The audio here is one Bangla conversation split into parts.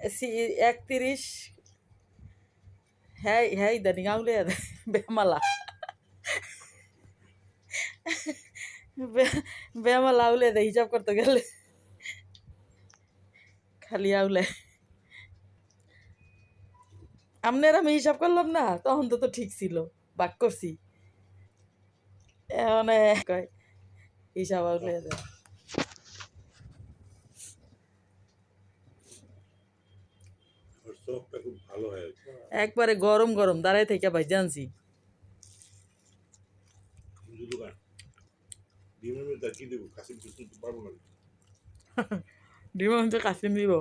31 হ্যাঁ হ্যাঁ ইদানিং আউলে বেমালা বেমালা আউলে দেয় হিসাব করতে গেলে খালি আউলে আমনের আমি হিসাব করলাম না তখন তো ঠিক ছিল বাক করছি এখন কয় হিসাব আউলে দেয় একবারে গরম গরম দাঁড়ায় থেকে ভাই জানছি ডিম আমি তো কাশিম দিব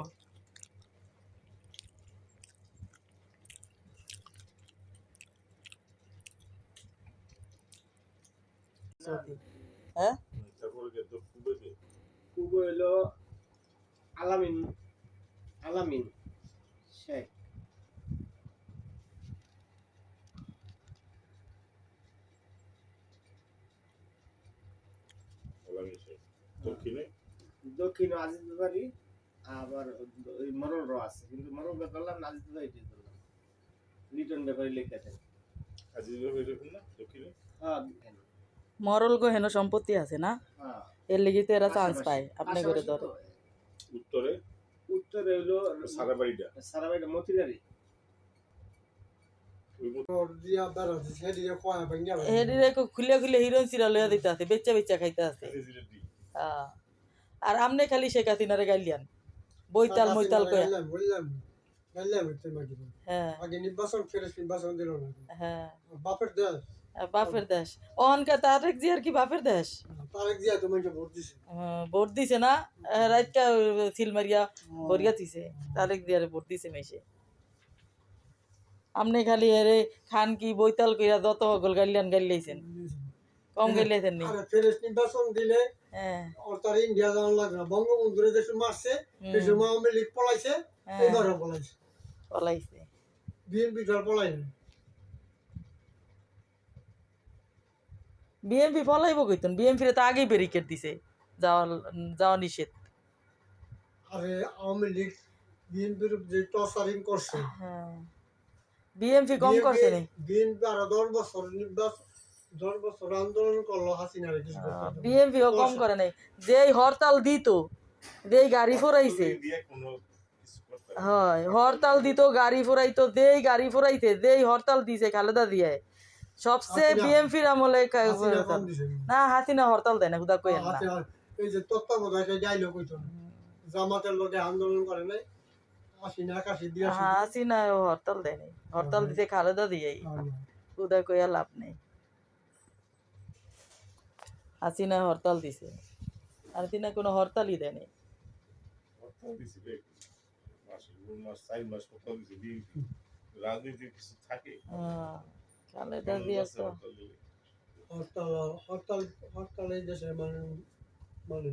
হ্যাঁ কুবো হলো আলামিন আলামিন শেখ দক্ষিণ আজিজ বাড়ি আবার ওই মরল র আছে কিন্তু মরল ব্যাপারলাম না আজিজ বাড়ি করলাম রিটার্ন ব্যাপারে লিখে দেন আজিজ বাড়ি না দক্ষিণে হ্যাঁ মরল গো হেন সম্পত্তি আছে না হ্যাঁ এর লিগে তো এরা চান্স পায় আপনি করে ধরে উত্তরে উত্তরে হলো সারাবাড়িটা মতিরারি হেডিরে খুলে খুলে হিরোইন সিরা লইয়া দিতে আছে বেচ্চা বেচ্চা খাইতে আছে আর আমনে খালি শেখ হাসিনারে গাইলিয়ান বইতাল মইতাল কয়া হ্যাঁ হ্যাঁ বাপের দেশ অনকা তারেক জিয়ার কি বাপের দেশ ভোট দিছে না রাতটা সিল মারিয়া ভরিয়া দিছে তারেক জিয়ারে ভোট দিছে মেশে আমনে খালি এরে খান কি বইতাল কইরা যত হগল গাইলিয়ান গাইলাইছেন কম গাইলাইছেন নি নির্বাচন দিলে হ্যাঁ ওর ইন্ডিয়া যাওয়ার লাগে না বঙ্গবন্ধুরে দেশে মারছে সেই সময় আওয়ামী লীগ পলাইছে এবারও পলাইছে পলাইছে বিএনপি দল পলাই না বিএমপি পলাইব কইতুন বিএমপি রে তো আগেই ব্যারিকেড দিছে যাওয়া যাওয়া নিষেধ আরে আওয়ামী লীগ বিএনপির যে টর্চারিং করছে হ্যাঁ বিএমপি কম করছে নি বিএনপি আরো 10 বছর আন্দোলন করলো হাসিনারে কিছু বিএমপিও কম করে নাই যেই হরতাল দিত যেই গাড়ি ফোরাইছে হয় হরতাল দিত গাড়ি ফোরাইতো যেই গাড়ি ফোরাইছে যেই হরতাল দিছে খালেদা দিয়ে সবচেয়ে বিএমপির আমলে না হাসিনা হরতাল দেয় না খুদা কই না এই যে তত্ত্বাবধায়ক যাইলো কইতো জামাতের লোকে আন্দোলন করে নাই হাসিনা হরতাল দেয় নাই হরতাল দিছে খালেদা দিয়েই খুদা কইয়া লাভ নেই হাসিনা হরতাল দিছে হাসিনা কোনো হরতালই দেয় নাই খালেদা দিয়া তো হরতাল এই দেশে মানে